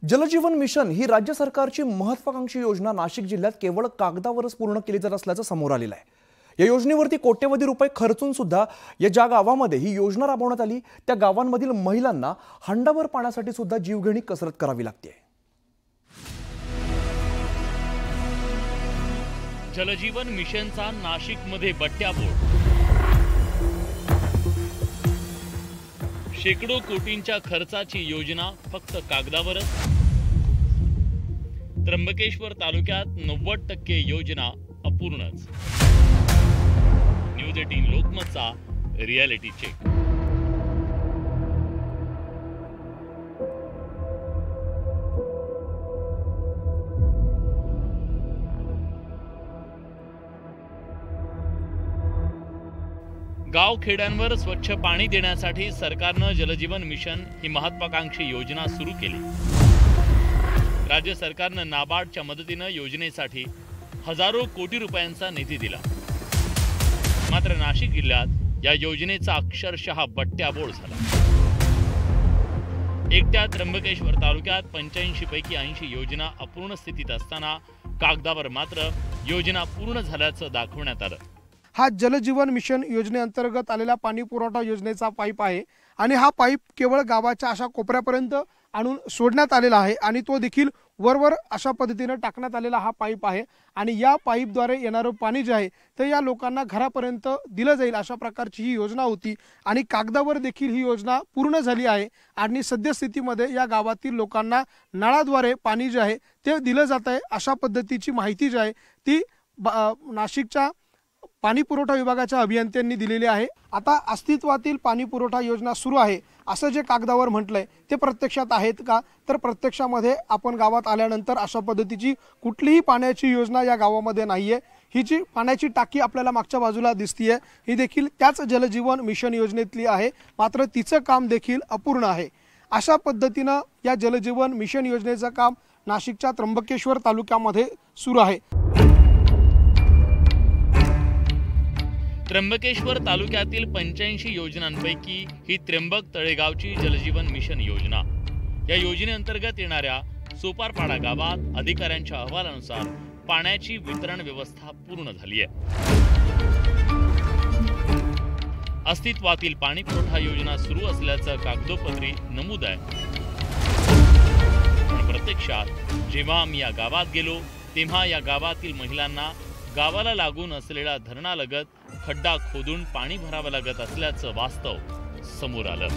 जलजीवन mission ही राज्य सरकारची महत्त्वाकांक्षी योजना नाशिक जिल्ह्यात केवळ कागदावरच पूर्ण केली जात असल्याचं समोर आलेलं आहे। या योजनेवरती कोट्यवधी रुपये खर्चून सुद्धा या ज्या गावांमध्ये ही योजना राबवण्यात आली त्या गावांमधील महिलांना हंडाभर पाण्यासाठी सुद्धा जीवघेणी कसरत करावी लागते। जलजीवन मिशनचा नाशिकमध्ये बट्ट्याबोळ। शेकडो कोटींच्या खर्चाची योजना फक्त कागदावरच। त्र्यंबकेश्वर तालुक्यात 90% योजना अपूर्णच। न्यूज 18 लोकमतचा रियालिटी चेक। गाव खेड्यांवर स्वच्छ पाणी देण्यासाठी सरकारनं जलजीवन मिशन ही महत्त्वाकांक्षी योजना सुरू केली। राज्य सरकारनं नाबार्डच्या मदतीनं योजनेसाठी हजारो कोटी रुपयांचा निधी दिला। मात्र नाशिक जिल्ह्यात या योजनेचा अक्षरशः बट्ट्याबोळ झाला। एकट्या त्र्यंबकेश्वर तालुक्यात 85 पैकी 80 योजना अपूर्ण स्थितीत असताना कागदावर मात्र योजना पूर्ण झाल्याचं दाखवण्यात आलं। हा जलजीवन मिशन योजनेअंतर्गत आलेला पाणी पुरवठा योजनेचा पाईप आहे आणि हा पाईप केवळ गावाच्या अशा कोपऱ्यापर्यंत आणून सोडण्यात आलेला आहे आणि तो देखील वरवर अशा पद्धतीने टाकण्यात आलेला हा पाईप आहे आणि या पाईपद्वारे येणारं पाणी जे आहे ते या लोकांना घरापर्यंत दिलं जाईल अशा प्रकारची ही योजना होती आणि कागदावर देखील ही योजना पूर्ण झाली आहे आणि सद्यस्थितीमध्ये या गावातील लोकांना नळाद्वारे पाणी जे आहे ते दिलं जात आहे अशा पद्धतीची माहिती जी आहे ती नाशिकच्या पाणी पुरवठा विभागाच्या अभियंत्यांनी दिलेली आहे। आता अस्तित्वातील पाणी पुरवठा योजना सुरू आहे असं जे कागदावर म्हटलंय ते प्रत्यक्षात आहेत का, तर प्रत्यक्षामध्ये आपण गावात आल्यानंतर अशा पद्धतीची कुठलीही पाण्याची योजना या गावामध्ये नाहीये। ही जी पाण्याची टाकी आपल्याला मागच्या बाजूला दिसतीये ही देखील त्याच जलजीवन मिशन योजनेतली आहे, मात्र तिचं काम देखील अपूर्ण आहे। अशा पद्धतीनं या जलजीवन मिशन योजनेचं काम नाशिकच्या त्र्यंबकेश्वर तालुक्यामध्ये सुरू आहे। त्र्यंबकेश्वर तालुक्यातील 85 योजनांपैकी ही त्र्यंबक तळेगावची जलजीवन मिशन योजना। या योजनेअंतर्गत येणाऱ्या सोपारपाडा गावात अधिकाऱ्यांच्या अहवालानुसार पाण्याची वितरण व्यवस्था पूर्ण झाली आहे। अस्तित्वातील पाणी पुरवठा योजना सुरू असल्याचं कागदोपत्री नमूद आहे, पण प्रत्यक्षात जेव्हा आम्ही या गावात गेलो तेव्हा या गावातील महिलांना गावाला लागून असलेल्या धरणालगत खड्डा खोदून पाणी भरावं लागत असल्याचं वास्तव समोर आलं।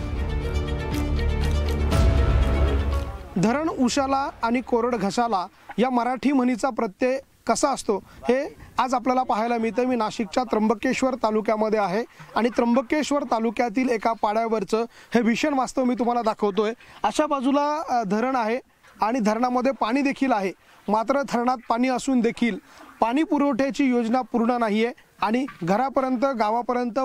धरण उशाला आणि कोरड घशाला या मराठी म्हणीचा प्रत्यय कसा असतो हे आज आपल्याला पाहायला मिळतं। मी नाशिकच्या त्र्यंबकेश्वर तालुक्यामध्ये आहे आणि त्र्यंबकेश्वर तालुक्यातील एका पाड्यावरचं हे भीषण वास्तव मी तुम्हाला दाखवतोय। अशा बाजूला धरण आहे आणि धरणामध्ये पाणी देखील आहे, मात्र धरणात पाणी असून देखील पाणी पुरवठ्याची योजना पूर्ण नाहीये आणि घरापर्यंत गावापर्यंत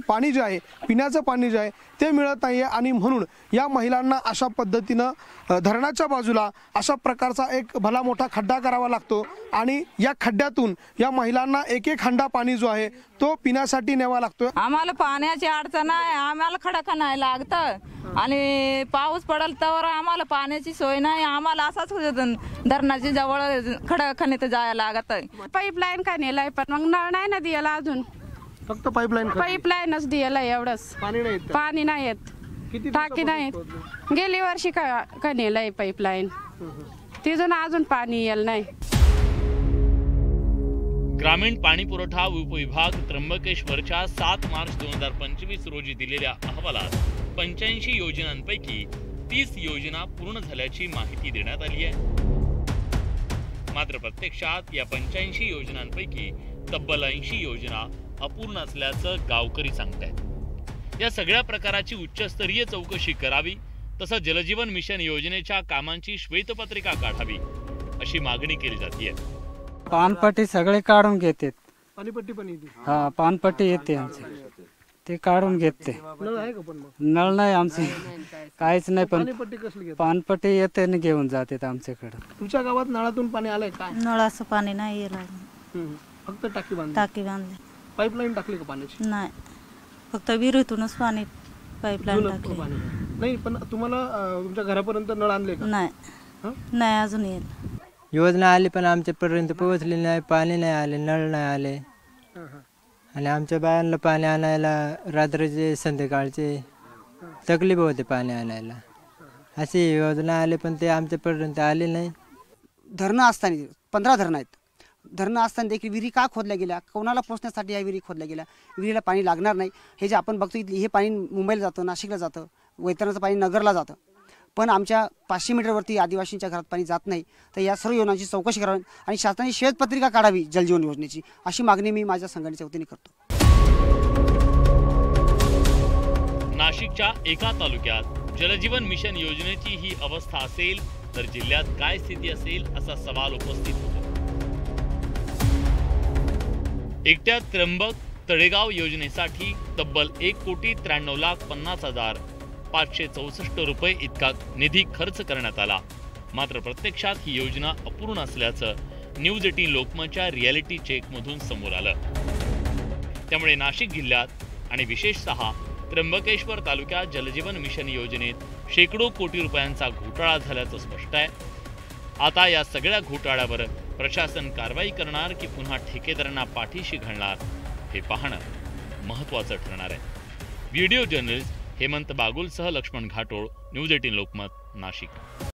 पाणी जे आहे पिण्याचं पाणी जे आहे ते मिळत नाहीये आणि म्हणून या महिलांना अशा पद्धतीनं धरणाच्या बाजूला अशा प्रकारचा एक भला मोठा खड्डा करावा लागतो आणि या खड्ड्यातून या महिलांना एक एक हंडा पाणी जो आहे तो पिण्यासाठी न्यावा लागतो। आम्हाला पाण्याची अडचण आहे, आम्हाला खडा नाही लागतं आणि पाऊस पडल तर आम्हाला पाण्याची सोय नाही। आम्हाला असाच धरणाची जवळ खडखाने तर जायला लागत आहे। पाईपलाईन का नेलाय पण मग नळ नाही ना दियाला, अजून फक्त पाईपलाईनच दियाला एवढंच। पाणी नाही येत, टाकी नाही। गेली वर्षी का नेलाय पाईपलाईन, तिथून अजून पाणी येईल नाही। ग्रामीण पाणी पुरवठा उपविभाग त्र्यंबकेश्वरच्या 7 मार्च 2025 रोजी दिलेल्या अहवालात 85 योजनांपैकी 30 योजना पूर्ण झाल्याची माहिती देण्यात आली आहे। मात्र प्रत्यक्षात या 85 योजनांपैकी तब्बल 80 योजना अपूर्ण असल्याचं गावकरी सांगतायत। या सगळ्या प्रकाराची उच्चस्तरीय चौकशी करावी, तसंच जलजीवन मिशन योजनेच्या कामांची श्वेतपत्रिका काढावी अशी मागणी केली जाते। पानपट्टी सगळे काढून घेतात, पाणीपट्टी पण येते। हा पानपट्टी येते आमची, ते काढून घेते। नळ आहे का पण मग? नळ नाही आमचे, काहीच नाही, पण पाणीपट्टी कसली घेतात? पानपट्टी येते आणि घेऊन जातात आमच्याकडे। तुमच्या गावात नळातून पाणी आलंय का? नळाचं पाणी नाही येणार, फक्त टाकी बांधली? टाकी बांधली। पाईपलाईन टाकली का पाण्याची? नाही, फक्त विहिरीतूनच पाणी पाईपलाईन टाकली। नाही, पण तुम्हाला तुमच्या घरापर्यंत नळ आणले का? नाही हं? नाही अजून येईल. योजना आली पण आमच्यापर्यंत पोहोचली नाही, पाणी नाही आले, नळ नाही आले. आणि आमच्या बायांना पाणी आणायला रात्रीचे संध्याकाळचे तकलीफ होते पाणी आणायला. अशी योजना आली पण ते आमच्यापर्यंत आली नाही. धरणं असताना 15 धरणं आहेत. धरणं असताना देखील विहिरी का खोदल्या गेल्या, कोणाला पोचण्यासाठी या विहिरी खोदल्या गेल्या, विहिरीला पाणी लागणार नाही. हे जे आपण बघतो हे पाणी मुंबईला जातं, नाशिकला जातं, वैतरणाचं पाणी नगरला जातं, पण आमच्या 500 मीटरवरती आदिवासींच्या घरात पाणी जात नाही. तर या सर्व योजनांची चौकशी करावी आणि शासनाने श्वेतपत्रिका काढावी जलजीवन योजनेची, अशी मागणी मी माझ्या संघटनेच्या वतीने करतो. नाशिकच्या एका तालुक्यात जलजीवन मिशन योजनेची ही अवस्था असेल तर जिल्ह्यात काय स्थिती असेल असा सवाल उपस्थित होतो. एकट्या त्र्यंबक तळेगाव योजनेसाठी तब्बल 1,93,50,564 रुपये इतका निधी खर्च करण्यात आला. मात्र प्रत्यक्षात ही योजना अपूर्ण असल्याचं न्यूज 18 लोकमतच्या रियालिटी चेकमधून समोर आलं. त्यामुळे नाशिक जिल्ह्यात आणि विशेषतः त्र्यंबकेश्वर तालुक्यात जलजीवन मिशन योजनेत शेकडो कोटी रुपयांचा घोटाळा झाल्याचं स्पष्ट आहे. आता या सगळ्या घोटाळ्यावर प्रशासन कारवाई करणार की पुन्हा ठेकेदारांना पाठीशी घालणार हे पाहणं महत्त्वाचं ठरणार आहे. व्हिडिओ जर्नलिस्ट हेमंत बागुलसह लक्ष्मण घाटोळ, न्यूज 18 लोकमत, नाशिक.